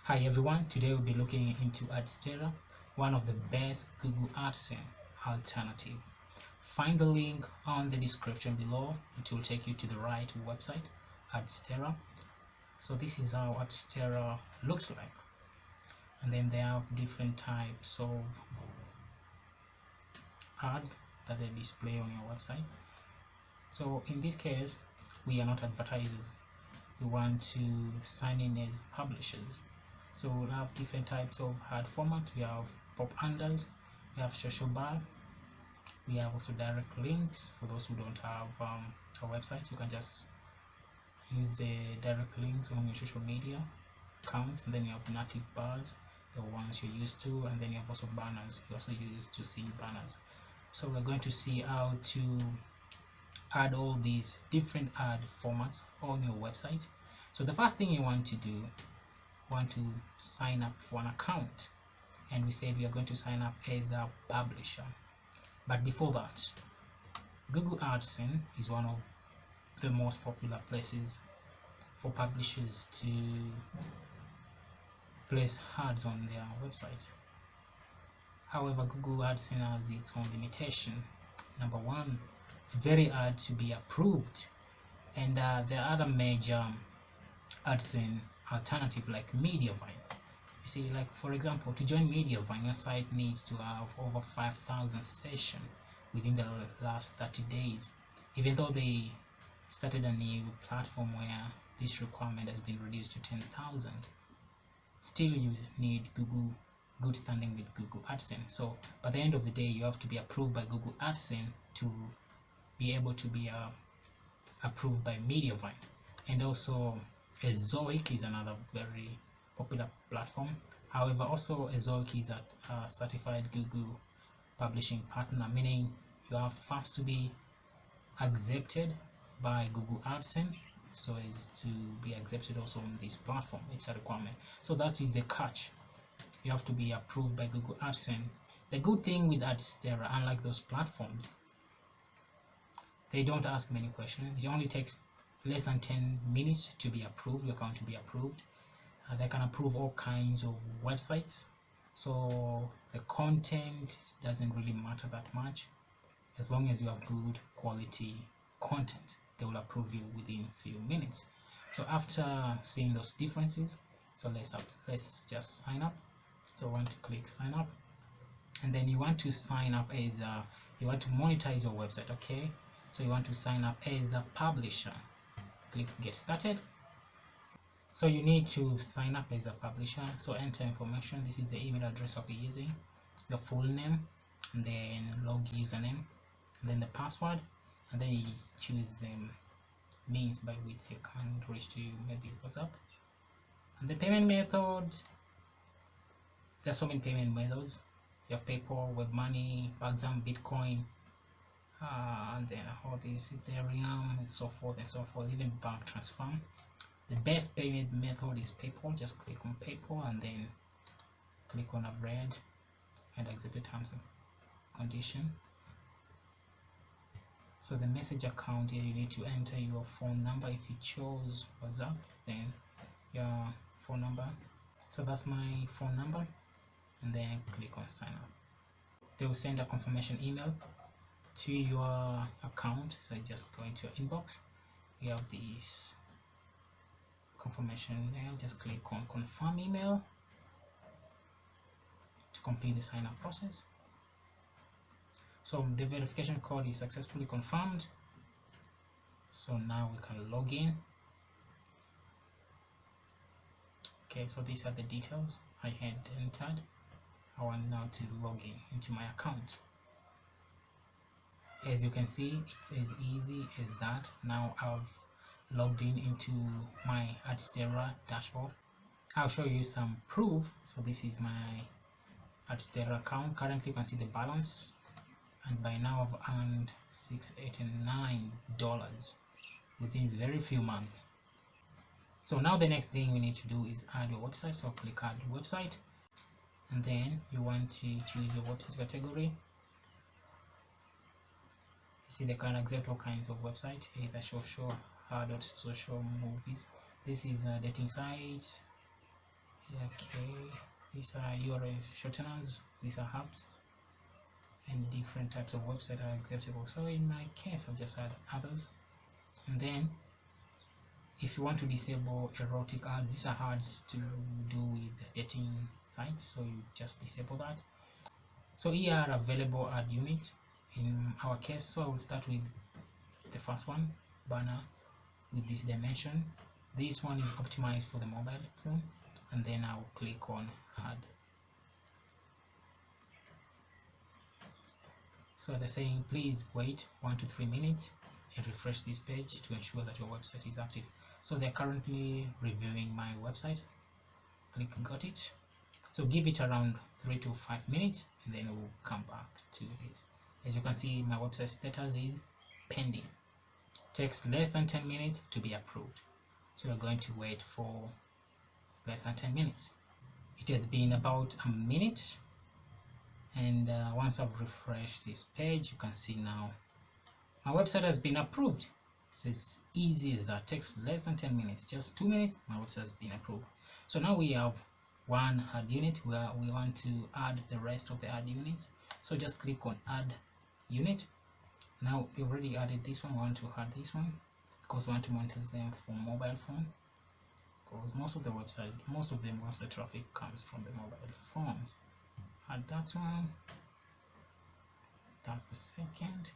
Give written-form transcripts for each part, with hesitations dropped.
Hi everyone, today we'll be looking into Adsterra, one of the best Google AdSense alternative. Find the link on the description below. It will take you to the right website, Adsterra. So this is how Adsterra looks like. And then they have different types of ads that they display on your website. So in this case, we are not advertisers. We want to sign in as publishers. So we'll have different types of ad format. We have pop handles, we have social bar, we have also direct links. For those who don't have a website, you can just use the direct links on your social media accounts. And then you have native bars, the ones you're used to, and then you have also banners. You also use to see banners. So we're going to see how to add all these different ad formats on your website. So the first thing you want to do, want to sign up for an account, and we said we are going to sign up as a publisher. But before that, Google AdSense is one of the most popular places for publishers to place ads on their website. However, Google AdSense has its own limitation. Number one, it's very hard to be approved, and there are other major AdSense alternative like Mediavine. You see, like for example, to join Mediavine, your site needs to have over 5,000 sessions within the last 30 days. Even though they started a new platform where this requirement has been reduced to 10,000, still you need good standing with Google AdSense. So by the end of the day, you have to be approved by Google AdSense to be able to be approved by Mediavine. And also Ezoic is another very popular platform. However, also Ezoic is a certified Google publishing partner, meaning you have first to be accepted by Google AdSense so as to be accepted also on this platform. It's a requirement. So that is the catch. You have to be approved by Google AdSense. The good thing with Adsterra, unlike those platforms, they don't ask many questions. It only takes less than 10 minutes to be approved, your account to be approved. They can approve all kinds of websites, so the content doesn't really matter that much. As long as you have good quality content, they will approve you within a few minutes. So after seeing those differences, so let's just sign up. So I want to click sign up, and then you want to sign up as you want to monetize your website. Okay, so you want to sign up as a publisher. Click get started. So you need to sign up as a publisher. So enter information. This is the email address I'll be using, the full name, and then log username, and then the password, and then you choose the means by which you can reach to maybe WhatsApp. And the payment method, there are so many payment methods. You have PayPal, WebMoney, Baxam, Bitcoin, and then all these Ethereum and so forth and so forth, even bank transfer. The best payment method is PayPal. Just click on PayPal and then click on upgrade and accept the terms and condition. So the message account here, you need to enter your phone number. If you chose WhatsApp, then your phone number. So that's my phone number, and then click on sign up. They will send a confirmation email to your account. So you just go into your inbox, you have this confirmation email. Just click on confirm email to complete the sign up process. So the verification code is successfully confirmed. So now we can log in. Okay, so these are the details I had entered. I want now to log in into my account. As you can see, it's as easy as that. Now I've logged in into my Adsterra dashboard. I'll show you some proof. So this is my Adsterra account. Currently you can see the balance, and by now I've earned $689 within very few months. So now the next thing we need to do is add your website. So click add website, and then you want to choose your website category. You see they can accept all kinds of website, either social, social movies. This is dating sites, These are URL shorteners, these are hubs, and different types of website are acceptable. So in my case, I'll just add others. And then if you want to disable erotic ads, these are hard to do with dating sites, so you just disable that. So here are available ad units in our case. So I will start with the first one, banner with this dimension. This one is optimized for the mobile phone, and then I'll click on add. So they're saying please wait 1 to 3 minutes and refresh this page to ensure that your website is active. So they're currently reviewing my website. Click got it. So give it around 3 to 5 minutes and then we'll come back to this. As you can see, my website status is pending. Takes less than 10 minutes to be approved. So we're going to wait for less than 10 minutes. It has been about a minute, and once I've refreshed this page, you can see now my website has been approved. It's as easy as that. Takes less than 10 minutes, just 2 minutes, my website has been approved. So now we have one ad unit where we want to add the rest of the ad units. So just click on add unit. Now we already added this one. We want to add this one because we want to monetize them for mobile phone, because most of the website traffic comes from the mobile phones. Add that one. That's the second.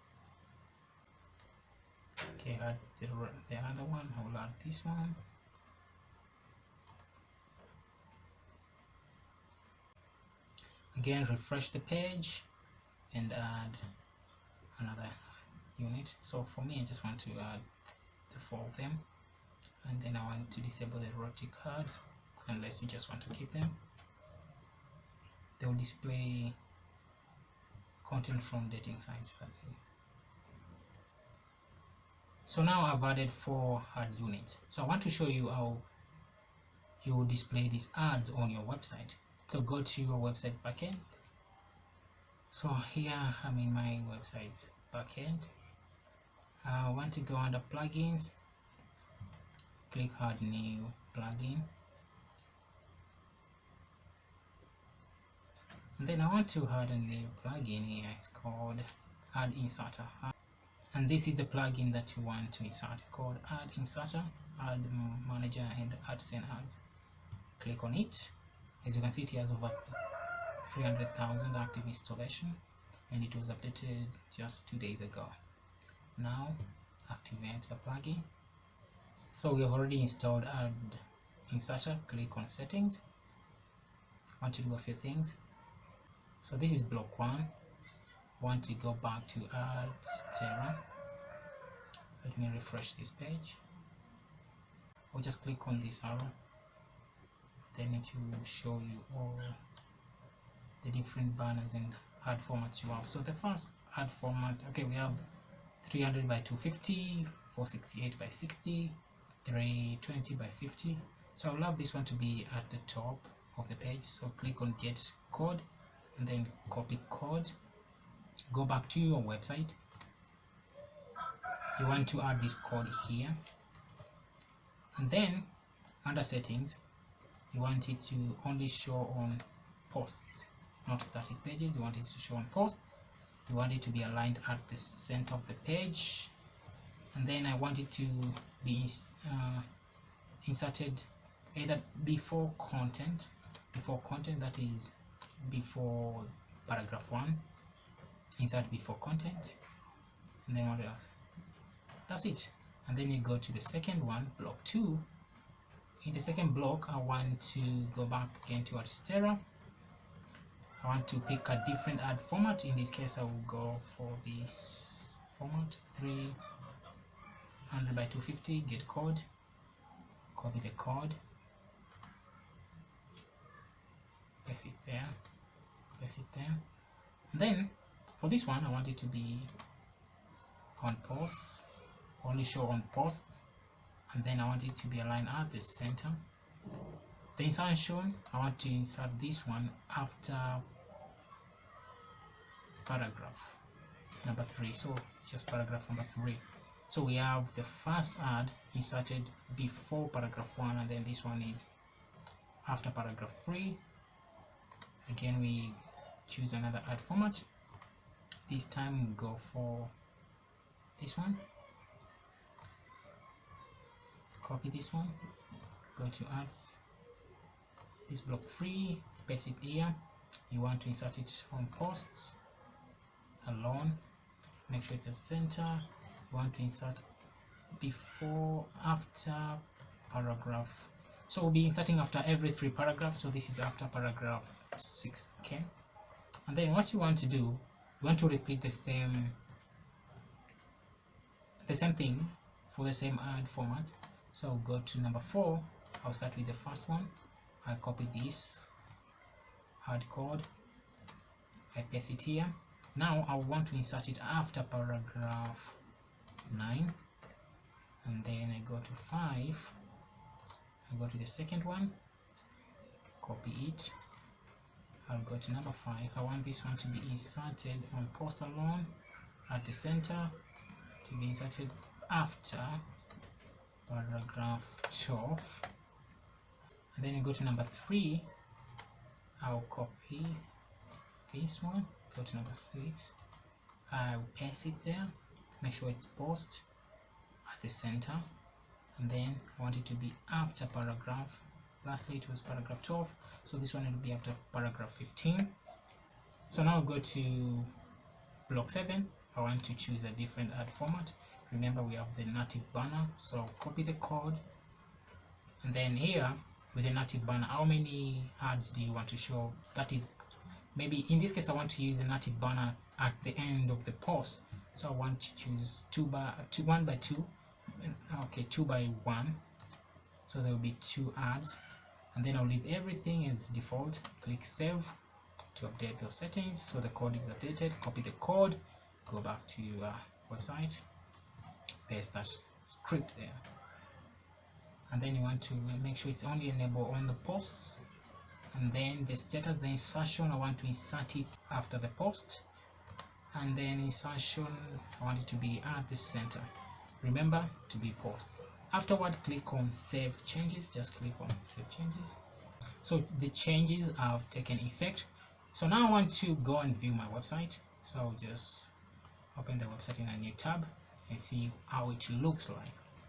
Okay, add the other one. I will add this one. Again, refresh the page and add another unit. So for me, I just want to add the 4 of them, and then I want to disable the erotic ads unless you just want to keep them. They will display content from dating sites. That's it. So now I've added 4 ad units. So I want to show you how you will display these ads on your website. So go to your website backend. So here I'm in my website backend. I want to go under plugins, click add new plugin, and then I want to add a new plugin here. It's called Ad Inserter, and this is the plugin that you want to insert, called Ad Inserter, Ad Manager, and AdSense Ads. Click on it. As you can see, it has over 300,000 active installation, and it was updated just 2 days ago. Now activate the plugin. So we have already installed Ad Inserter. Click on settings. I want to do a few things. So this is block 1. Want to go back to Adsterra. Let me refresh this page. Or just click on this arrow. Then it will show you all the different banners and ad formats you have. So the first ad format, okay, we have 300 by 250, 468 by 60, 320 by 50. So I'll have this one to be at the top of the page. So click on get code and then copy code. Go back to your website. You want to add this code here, and then under settings you want it to only show on posts, not static pages. You want it to show on posts. You want it to be aligned at the center of the page, and then I want it to be inserted either before content, that is before paragraph 1. Insert before content, and then what else? That's it. And then you go to the second one, block 2. In the second block, I want to go back again to Adsterra. I want to pick a different ad format. In this case, I will go for this format, 300 by 250, get code, copy the code, paste it there, and then for this one I want it to be on posts, only show on posts, and then I want it to be aligned at the center. The insertion, I want to insert this one after paragraph number 3, so just paragraph number 3. So we have the first ad inserted before paragraph 1, and then this one is after paragraph 3. Again, we choose another ad format. This time we go for this one. Copy this one, go to ads, this block 3, paste it here. You want to insert it on posts alone, make sure it's a center. You want to insert before, after paragraph. So we'll be inserting after every 3 paragraphs, so this is after paragraph 6. Okay, and then what you want to do, you want to repeat the same thing for the same ad format. So go to number 4. I'll start with the first one. I copy this hard code, I paste it here. Now I want to insert it after paragraph 9, and then I go to 5. I go to the second one, copy it. I'll go to number 5. I want this one to be inserted on post alone at the center, to be inserted after paragraph 12. And then you go to number 3. I'll copy this one, go to number 6. I'll paste it there, make sure it's post at the center, and then I want it to be after paragraph. Lastly, it was paragraph 12, so this one will be after paragraph 15. So now I'll go to block 7. I want to choose a different ad format. Remember, we have the native banner, so copy the code, and then here with the native banner, how many ads do you want to show? That is, maybe in this case I want to use the native banner at the end of the post, so I want to choose 1 by 2. Okay, 2 by 1, so there will be 2 ads, and then I'll leave everything as default. Click save to update those settings, so the code is updated. Copy the code, go back to your website, paste that script there, and then you want to make sure it's only enabled on the posts. And then the status, the insertion, I want to insert it after the post, and then insertion, I want it to be at the center. Remember, to be post. Afterward, click on save changes. Just click on save changes. So the changes have taken effect. So now I want to go and view my website, so I'll just open the website in a new tab and see how it looks like,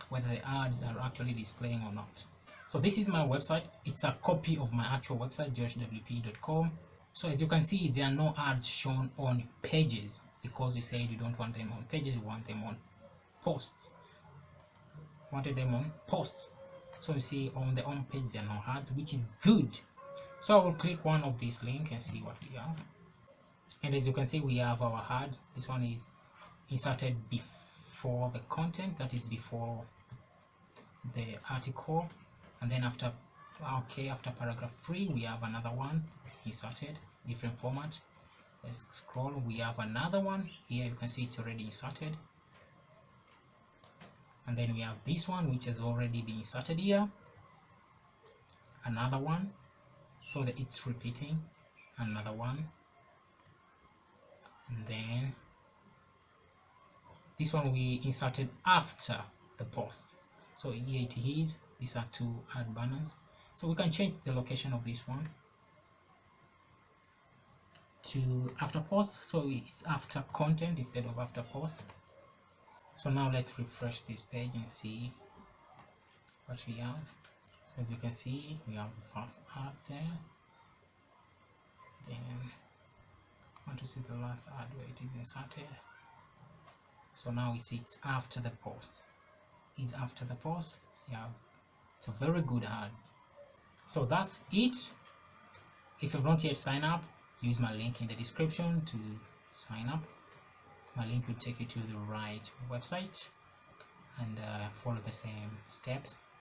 whether the ads are actually displaying or not. So this is my website. It's a copy of my actual website, joshwp.com. So as you can see, there are no ads shown on pages, because we said you don't want them on pages, you want them on posts. Wanted them on posts. So you see on the home page there are no ads, which is good. So I will click one of these links and see what we have. And as you can see, we have our ad. This one is inserted before the content, that is before the article. And then after paragraph 3, we have another one inserted, different format. Let's scroll. We have another one here. You can see it's already inserted. And then we have this one, which has already been inserted here. Another one, so that it's repeating. Another one. And then this one we inserted after the post. So here it is. These are 2 ad banners. So we can change the location of this one to after post, so it's after content instead of after post. So now let's refresh this page and see what we have. So as you can see, we have the first ad there. Then I want to see the last ad where it is inserted. So now we see it's after the post. It's after the post. Yeah, it's a very good ad. So that's it. If you've not yet signed up, use my link in the description to sign up. My link will take you to the right website, and follow the same steps.